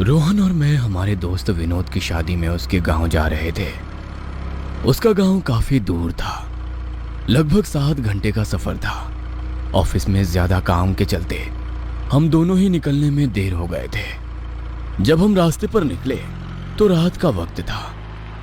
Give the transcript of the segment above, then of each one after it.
रोहन और मैं हमारे दोस्त विनोद की शादी में उसके गांव जा रहे थे। उसका गांव काफी दूर था, लगभग 7 घंटे का सफर था। ऑफिस में ज्यादा काम के चलते हम दोनों ही निकलने में देर हो गए थे। जब हम रास्ते पर निकले तो रात का वक्त था,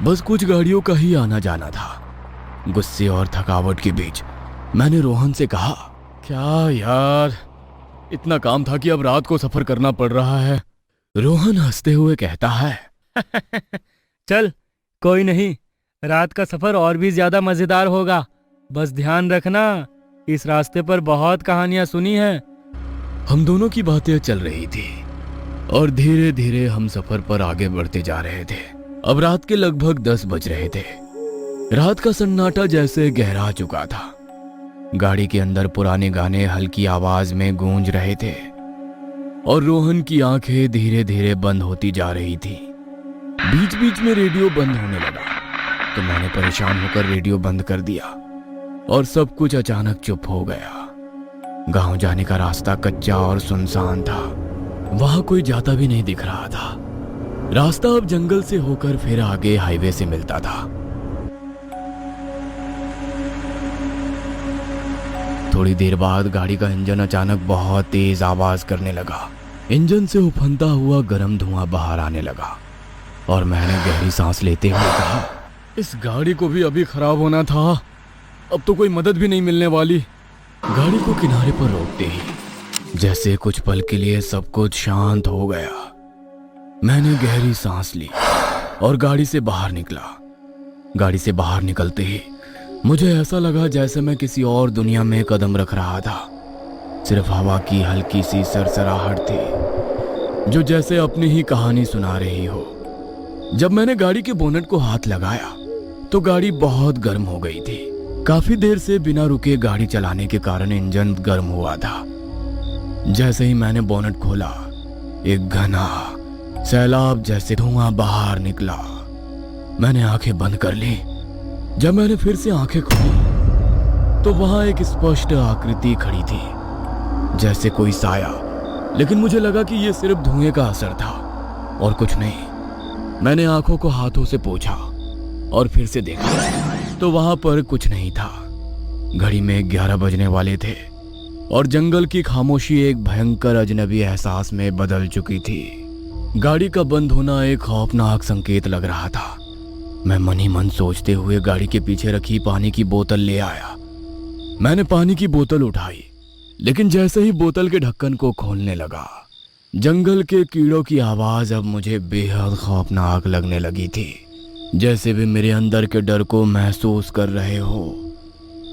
बस कुछ गाड़ियों का ही आना जाना था। गुस्से और थकावट के बीच मैंने रोहन से कहा, क्या यार, इतना काम था कि अब रात को सफर करना पड़ रहा है। रोहन हंसते हुए कहता है, चल कोई नहीं, रात का सफर और भी ज्यादा मजेदार होगा। बस ध्यान रखना, इस रास्ते पर बहुत कहानियां सुनी हैं। हम दोनों की बातें चल रही थी और धीरे धीरे हम सफर पर आगे बढ़ते जा रहे थे। अब रात के लगभग 10 बज रहे थे। रात का सन्नाटा जैसे गहरा चुका था। गाड़ी के अंदर पुराने गाने हल्की आवाज में गूंज रहे थे और रोहन की आंखें धीरे धीरे बंद होती जा रही थी। बीच बीच में रेडियो बंद होने लगा तो मैंने परेशान होकर रेडियो बंद कर दिया और सब कुछ अचानक चुप हो गया। गांव जाने का रास्ता कच्चा और सुनसान था, वहां कोई जाता भी नहीं दिख रहा था। रास्ता अब जंगल से होकर फिर आगे हाईवे से मिलता था। थोड़ी देर बाद गाड़ी का इंजन अचानक बहुत तेज आवाज करने लगा। इंजन से उफनता हुआ गर्म धुआं बाहर आने लगा और मैंने गहरी सांस लेते हुए कहा, इस गाड़ी को भी अभी खराब होना था, अब तो कोई मदद भी नहीं मिलने वाली। गाड़ी को किनारे पर रोकते ही जैसे कुछ पल के लिए सब कुछ शांत हो गया। मैंने गहरी सांस ली और गाड़ी से बाहर निकला। गाड़ी से बाहर निकलते ही मुझे ऐसा लगा जैसे मैं किसी और दुनिया में कदम रख रहा था। सिर्फ हवा की हल्की सी सरसराहट थी जो जैसे अपनी ही कहानी सुना रही हो। जब मैंने गाड़ी के बोनट को हाथ लगाया तो गाड़ी बहुत गर्म हो गई थी। काफी देर से बिना रुके गाड़ी चलाने के कारण इंजन गर्म हुआ था। जैसे ही मैंने बोनट खोला, एक घना सैलाब जैसे धुआं बाहर निकला। मैंने आंखें बंद कर ली। जब मैंने फिर से आंखें खोली तो वहां एक स्पष्ट आकृति खड़ी थी, जैसे कोई साया, लेकिन मुझे लगा कि यह सिर्फ धुएं का असर था और कुछ नहीं। मैंने आंखों को हाथों से पोंछा और फिर से देखा तो वहां पर कुछ नहीं था। घड़ी में 11 बजने वाले थे और जंगल की खामोशी एक भयंकर अजनबी एहसास में बदल चुकी थी। गाड़ी का बंद होना एक खौफनाक संकेत लग रहा था। मैं मन ही मन सोचते हुए गाड़ी के पीछे रखी पानी की बोतल ले आया। मैंने पानी की बोतल उठाई, लेकिन जैसे ही बोतल के ढक्कन को खोलने लगा, जंगल के कीड़ों की आवाज अब मुझे बेहद खौफनाक लगने लगी थी, जैसे वे मेरे अंदर के डर को महसूस कर रहे हो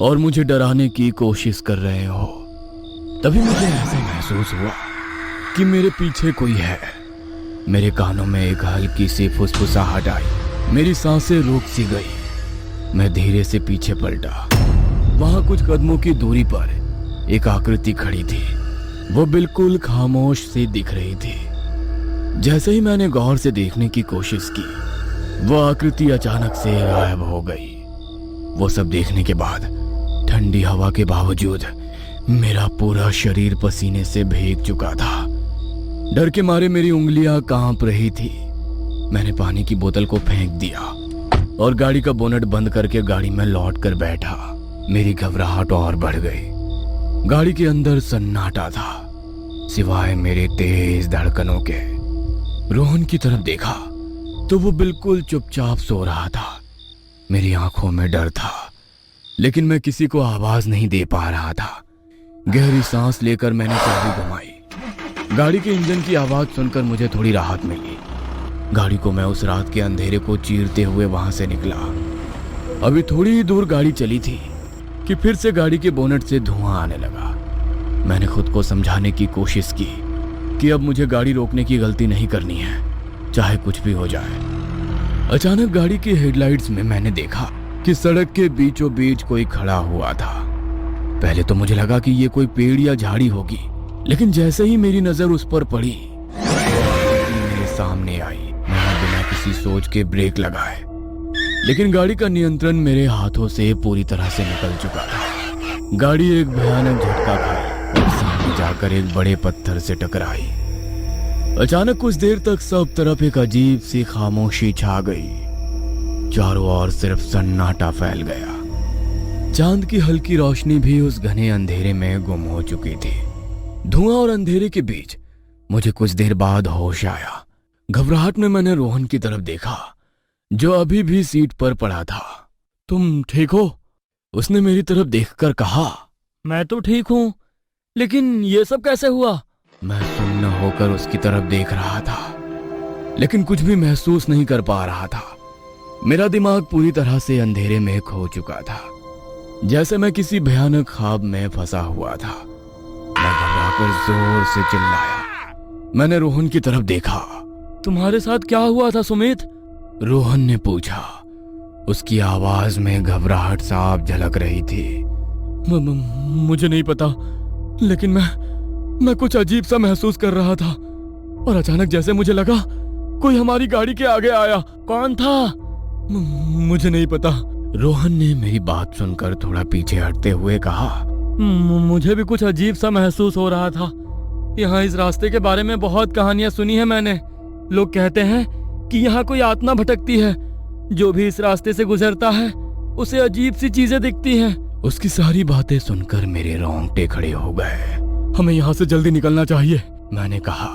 और मुझे डराने की कोशिश कर रहे हो। तभी मुझे ऐसा महसूस हुआ कि मेरे पीछे कोई है। मेरे कानों में एक हल्की सी फुसफुसाहट आई। मेरी सांसें रुक सी गई। मैं धीरे से पीछे पलटा। वहां कुछ कदमों की दूरी पर एक आकृति खड़ी थी। वो बिल्कुल खामोश सी दिख रही थी। जैसे ही मैंने गौर से देखने की कोशिश की, वो आकृति अचानक से गायब हो गई। वो सब देखने के बाद ठंडी हवा के बावजूद मेरा पूरा शरीर पसीने से भीग चुका था। डर के मारे मेरी उंगलियां कांप रही थी। मैंने पानी की बोतल को फेंक दिया और गाड़ी का बोनट बंद करके गाड़ी में लौट कर बैठा। मेरी घबराहट और बढ़ गई। गाड़ी के अंदर सन्नाटा था, सिवाय मेरे तेज धड़कनों के। रोहन की तरफ देखा तो वो बिल्कुल चुपचाप सो रहा था। मेरी आंखों में डर था, लेकिन मैं किसी को आवाज नहीं दे पा रहा था। गहरी सांस लेकर मैंने चाबी घुमाई। गाड़ी के इंजन की आवाज सुनकर मुझे थोड़ी राहत मिली। गाड़ी को मैं उस रात के अंधेरे को चीरते हुए वहां से निकला। अभी थोड़ी ही दूर गाड़ी चली थी कि फिर से गाड़ी के बोनट से धुआं आने लगा। मैंने खुद को समझाने की कोशिश की कि अब मुझे गाड़ी रोकने की गलती नहीं करनी है, चाहे कुछ भी हो जाए। अचानक गाड़ी की हेडलाइट्स में मैंने देखा कि सड़क के बीचों बीच कोई खड़ा हुआ था। पहले तो मुझे लगा कि ये कोई पेड़ या झाड़ी होगी, लेकिन जैसे ही मेरी नजर उस पर पड़ी, मेरे सामने आई। मैंने बिना किसी सोच के ब्रेक लगाए, लेकिन गाड़ी का नियंत्रण मेरे हाथों से पूरी तरह से निकल चुका था। गाड़ी एक भयानक झटका खाई और सामने जाकर एक बड़े पत्थर से टकराई। अचानक कुछ देर तक सब तरफ एक अजीब सी खामोशी छा गई। चारों ओर सिर्फ सन्नाटा फैल गया। चांद की हल्की रोशनी भी उस घने अंधेरे में गुम हो चुकी थी। धुआं और अंधेरे के बीच मुझे कुछ देर बाद होश आया। घबराहट में मैंने रोहन की तरफ देखा, जो अभी भी सीट पर पड़ा था। तुम ठीक हो? उसने मेरी तरफ देखकर कहा। मैं तो ठीक हूँ, लेकिन ये सब कैसे हुआ? मैं सुन्न होकर उसकी तरफ देख रहा था, लेकिन कुछ भी महसूस नहीं कर पा रहा था। मेरा दिमाग पूरी तरह से अंधेरे में खो चुका था, जैसे मैं किसी भयानक ख्वाब में फंसा हुआ था। मैं घबराकर जोर से चिल्लाया। मैंने रोहन की तरफ देखा। तुम्हारे साथ क्या हुआ था सुमित? रोहन ने पूछा। उसकी आवाज में घबराहट साफ झलक रही थी। मुझे नहीं पता, लेकिन मैं कुछ अजीब सा महसूस कर रहा था, और अचानक जैसे मुझे लगा कोई हमारी गाड़ी के आगे आया। कौन था? मुझे नहीं पता। रोहन ने मेरी बात सुनकर थोड़ा पीछे हटते हुए कहा। मुझे भी कुछ अजीब सा महसूस हो रहा था। यहाँ इस रास्ते के बारे में बहुत कहानियां सुनी है मैंने। लोग कहते हैं कि यहाँ कोई आत्मा भटकती है। जो भी इस रास्ते से गुजरता है उसे अजीब सी चीजें दिखती हैं। उसकी सारी बातें सुनकर मेरे रोंगटे खड़े हो गए। हमें यहाँ से जल्दी निकलना चाहिए, मैंने कहा।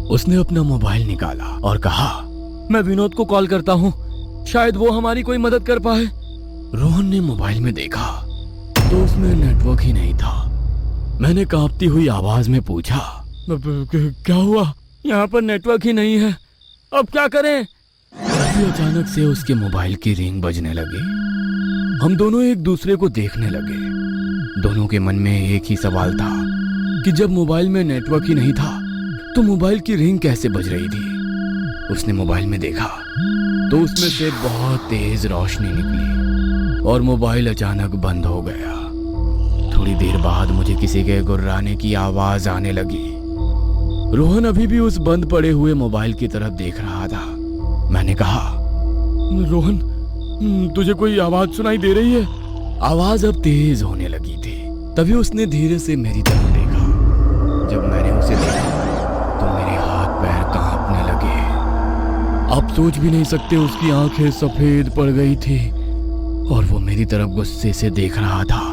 उसने अपना मोबाइल निकाला और कहा, मैं विनोद को कॉल करता हूँ, शायद वो हमारी कोई मदद कर पाए। रोहन ने मोबाइल में देखा तो उसमें नेटवर्क ही नहीं था। मैंने कांपती हुई आवाज में पूछा, क्या हुआ? यहाँ पर नेटवर्क ही नहीं है, अब क्या करें? अचानक से उसके मोबाइल की रिंग बजने लगी। हम दोनों एक दूसरे को देखने लगे। दोनों के मन में एक ही सवाल था कि जब मोबाइल में नेटवर्क ही नहीं था तो मोबाइल की रिंग कैसे बज रही थी। उसने मोबाइल में देखा तो उसमें से बहुत तेज रोशनी निकली और मोबाइल अचानक बंद हो गया। थोड़ी देर बाद मुझे किसी के गुर्राने की आवाज आने लगी। रोहन अभी भी उस बंद पड़े हुए मोबाइल की तरफ देख रहा था। मैंने कहा, रोहन, तुझे कोई आवाज सुनाई दे रही है? आवाज अब तेज होने लगी थी। तभी उसने धीरे से मेरी तरफ देखा। जब मैंने उसे देखा तो मेरे हाथ पैर कांपने लगे। आप सोच भी नहीं सकते, उसकी आंखें सफेद पड़ गई थी और वो मेरी तरफ गुस्से से देख रहा था,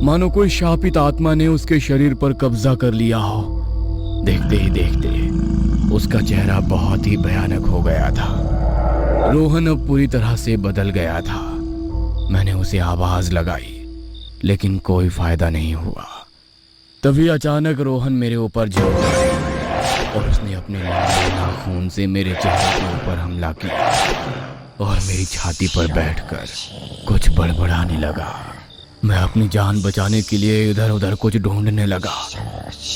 मानो कोई शापित आत्मा ने उसके शरीर पर कब्जा कर लिया हो। देखते ही देखते उसका चेहरा बहुत ही भयानक हो गया था। रोहन अब पूरी तरह से बदल गया था। मैंने उसे आवाज लगाई, लेकिन कोई फायदा नहीं हुआ। तभी अचानक रोहन मेरे ऊपर झुक गया और उसने अपने लंबे नाखून से मेरे चेहरे के ऊपर हमला किया और मेरी छाती पर बैठकर कुछ बड़बड़ाने लगा। मैं अपनी जान बचाने के लिए इधर उधर कुछ ढूंढने लगा।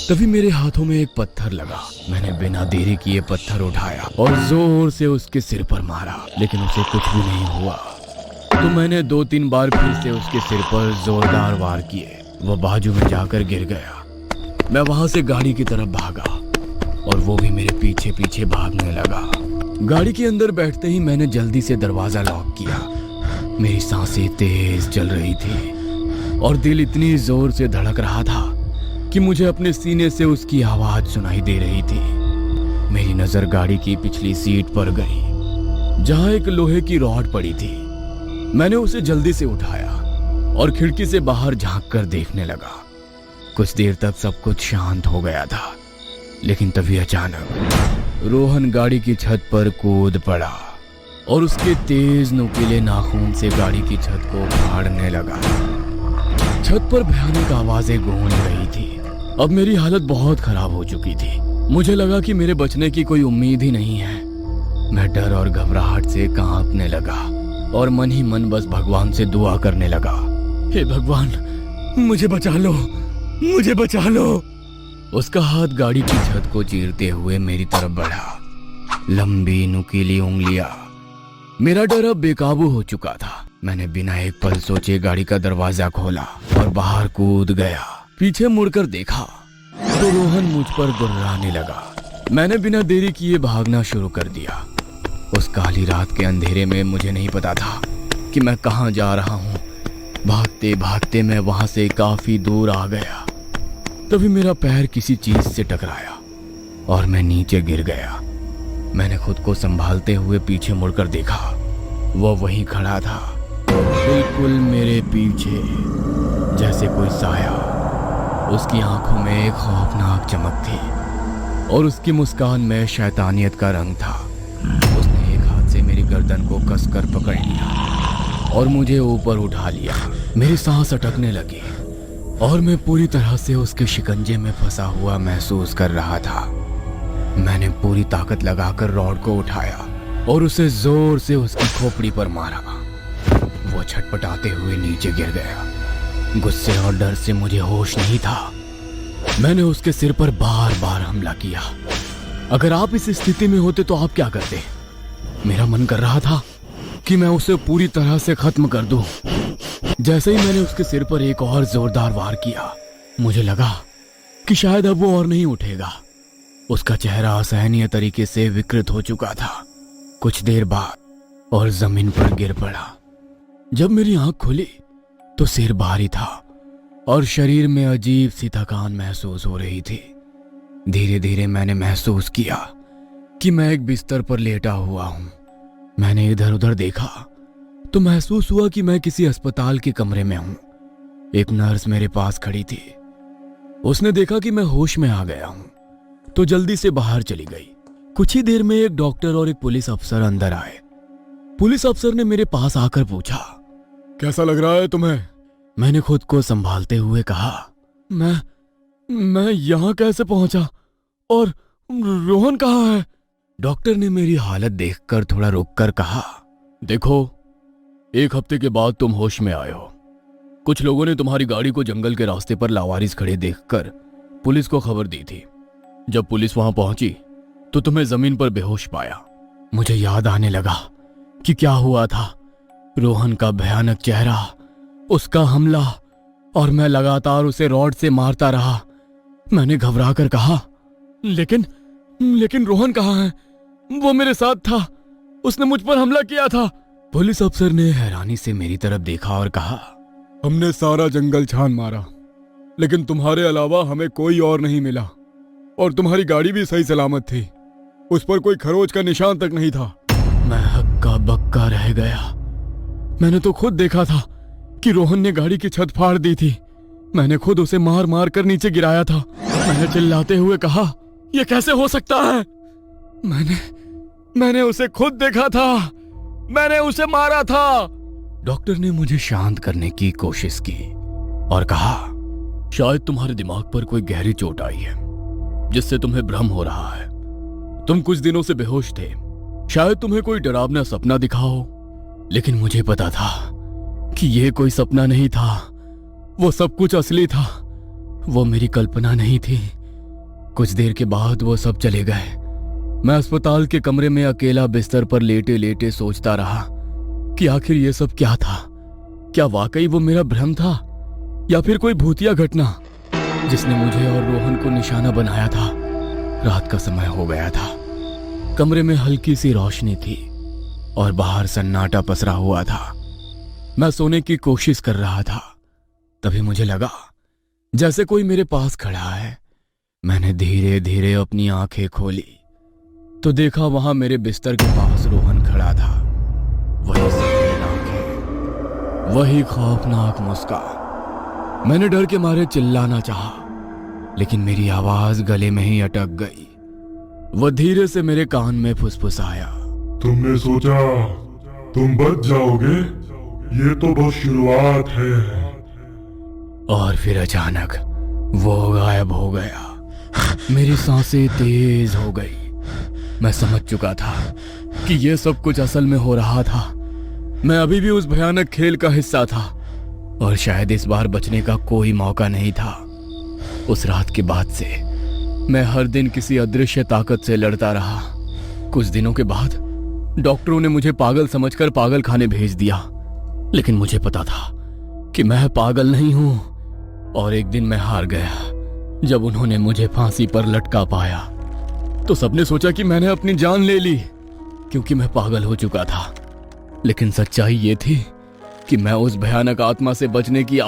तभी मेरे हाथों में एक पत्थर लगा। मैंने बिना देरी किए पत्थर उठाया और जोर से उसके सिर पर मारा, लेकिन उसे कुछ भी नहीं हुआ। तो मैंने 2-3 बार फिर से उसके सिर पर जोरदार वार किए। वह बाजू में जाकर गिर गया। मैं वहां से गाड़ी की तरफ भागा और वो भी मेरे पीछे पीछे भागने लगा। गाड़ी के अंदर बैठते ही मैंने जल्दी से दरवाजा लॉक किया। मेरी सांसें तेज चल रही थी और दिल इतनी जोर से धड़क रहा था कि मुझे अपने सीने से उसकी आवाज सुनाई दे रही थी। मेरी नजर गाड़ी की पिछली सीट पर गई, जहां एक लोहे की रॉड पड़ी थी। मैंने उसे जल्दी से उठाया और खिड़की से बाहर झांक कर देखने लगा। कुछ देर तक सब कुछ शांत हो गया था, लेकिन तभी अचानक रोहन गाड़ी की छत पर कूद पड़ा और उसके तेज नुकीले नाखून से गाड़ी की छत को फाड़ने लगा। छत पर भयानक आवाजें गूंज रही थी। अब मेरी हालत बहुत खराब हो चुकी थी। मुझे लगा कि मेरे बचने की कोई उम्मीद ही नहीं है। मैं डर और घबराहट से कांपने लगा और मन ही मन बस भगवान से दुआ करने लगा, हे भगवान, मुझे बचा लो, मुझे बचा लो। उसका हाथ गाड़ी की छत को चीरते हुए मेरी तरफ बढ़ा, लंबी नुकीली उंगलियां। मेरा डर अब बेकाबू हो चुका था। मैंने बिना एक पल सोचे गाड़ी का दरवाजा खोला और बाहर कूद गया। पीछे मुड़कर देखा तो रोहन मुझ पर गुर्राने लगा। मैंने बिना देरी किए भागना शुरू कर दिया। उस काली रात के अंधेरे में मुझे नहीं पता था कि मैं कहाँ जा रहा हूँ। भागते भागते मैं वहां से काफी दूर आ गया। तभी मेरा पैर किसी चीज से टकराया और मैं नीचे गिर गया। मैंने खुद को संभालते हुए पीछे मुड़कर देखा। वो वहीं खड़ा था, बिल्कुल मेरे पीछे, जैसे कोई साया। उसकी आंखों में एक खौफनाक चमक थी और उसकी मुस्कान में शैतानियत का रंग था। उसने एक हाथ से मेरी गर्दन को कसकर पकड़ लिया और मुझे ऊपर उठा लिया। मेरी सांस अटकने लगी और मैं पूरी तरह से उसके शिकंजे में फंसा हुआ महसूस कर रहा था। मैंने पूरी ताकत लगाकर रॉड को उठाया और उसे जोर से उसकी खोपड़ी पर मारा। वो छटपटाते हुए नीचे गिर गया। गुस्से और डर से मुझे होश नहीं था। मैंने उसके सिर पर बार बार हमला किया। अगर आप इस स्थिति में होते तो आप क्या करते? मेरा मन कर रहा था कि मैं उसे पूरी तरह से खत्म कर दूं। जैसे ही मैंने उसके सिर पर एक और जोरदार वार किया, मुझे लगा कि शायद अब वो और नहीं उठेगा। उसका चेहरा असहनीय तरीके से विकृत हो चुका था। कुछ देर बाद और जमीन पर गिर पड़ा। जब मेरी आंख खुली तो सिर भारी था और शरीर में अजीब सी थकान महसूस हो रही थी। धीरे धीरे मैंने महसूस किया कि मैं एक बिस्तर पर लेटा हुआ हूं। मैंने इधर उधर देखा तो महसूस हुआ कि मैं किसी अस्पताल के कमरे में हूं। एक नर्स मेरे पास खड़ी थी। उसने देखा कि मैं होश में आ गया हूं तो जल्दी से बाहर चली गई। कुछ ही देर में एक डॉक्टर और एक पुलिस अफसर अंदर आए। पुलिस अफसर ने मेरे पास आकर पूछा, कैसा लग रहा है तुम्हें? मैंने खुद को संभालते हुए कहा, मैं यहां कैसे पहुंचा और रोहन कहाँ है? डॉक्टर ने मेरी हालत देखकर थोड़ा रुककर कहा, देखो, 1 हफ्ते के बाद तुम होश में आए हो। कुछ लोगों ने तुम्हारी गाड़ी को जंगल के रास्ते पर लावारिस खड़े देखकर पुलिस को खबर दी थी। जब पुलिस वहां पहुंची तो तुम्हें जमीन पर बेहोश पाया। मुझे याद आने लगा कि क्या हुआ था। रोहन का भयानक चेहरा, उसका हमला, और मैं लगातार उसे रॉड से मारता रहा। मैंने घबरा कर कहा, लेकिन रोहन कहाँ है? वो मेरे साथ था, उसने मुझ पर हमला किया था। पुलिस अफसर ने हैरानी से मेरी तरफ देखा और कहा, हमने सारा जंगल छान मारा, लेकिन तुम्हारे अलावा हमें कोई और नहीं मिला। और तुम्हारी गाड़ी भी सही सलामत थी, उस पर कोई खरोच का निशान तक नहीं था। मैं हक्का बक्का रह गया। मैंने तो खुद देखा था कि रोहन ने गाड़ी की छत फाड़ दी थी। मैंने खुद उसे मार मार कर नीचे गिराया था। मैंने चिल्लाते हुए कहा, यह कैसे हो सकता है? मैंने उसे खुद देखा था, मैंने उसे मारा था। डॉक्टर ने मुझे शांत करने की कोशिश की और कहा, शायद तुम्हारे दिमाग पर कोई गहरी चोट आई है जिससे तुम्हें भ्रम हो रहा है। तुम कुछ दिनों से बेहोश थे, शायद तुम्हें कोई डरावना सपना दिखा हो। लेकिन मुझे पता था कि यह कोई सपना नहीं था, वो सब कुछ असली था, वो मेरी कल्पना नहीं थी। कुछ देर के बाद वो सब चले गए। मैं अस्पताल के कमरे में अकेला बिस्तर पर लेटे लेटे सोचता रहा कि आखिर ये सब क्या था। क्या वाकई वो मेरा भ्रम था या फिर कोई भूतिया घटना जिसने मुझे और रोहन को निशाना बनाया था। रात का समय हो गया था। कमरे में हल्की सी रोशनी थी और बाहर सन्नाटा पसरा हुआ था। मैं सोने की कोशिश कर रहा था, तभी मुझे लगा जैसे कोई मेरे पास खड़ा है। मैंने धीरे धीरे अपनी आंखें खोली तो देखा वहां मेरे बिस्तर के पास रोहन खड़ा था। वही सफेद आंखें, वही खौफनाक मुस्कान। मैंने डर के मारे चिल्लाना चाहा, लेकिन मेरी आवाज गले में ही अटक गई। वह धीरे से मेरे कान में फुसफुसाया, तुमने सोचा तुम बच जाओगे? ये तो बस शुरुआत है। और फिर अचानक वो गायब हो गया। मेरी सांसें तेज हो गई। मैं समझ चुका था कि यह सब कुछ असल में हो रहा था। मैं अभी भी उस भयानक खेल का हिस्सा था और शायद इस बार बचने का कोई मौका नहीं था। उस रात के बाद से मैं हर दिन किसी अदृश्य ताकत से लड़ता रहा। कुछ दिनों के बाद डॉक्टरों ने मुझे पागल समझकर पागल खाने भेज दिया, लेकिन मुझे पता था कि मैं पागल नहीं हूं। और एक दिन मैं हार गया। जब उन्होंने मुझे फांसी पर लटका पाया तो सबने सोचा कि मैंने अपनी जान ले ली, क्योंकि मैं पागल हो चुका था। लेकिन सच्चाई ये थी कि मैं उस भयानक आत्मा से बचने की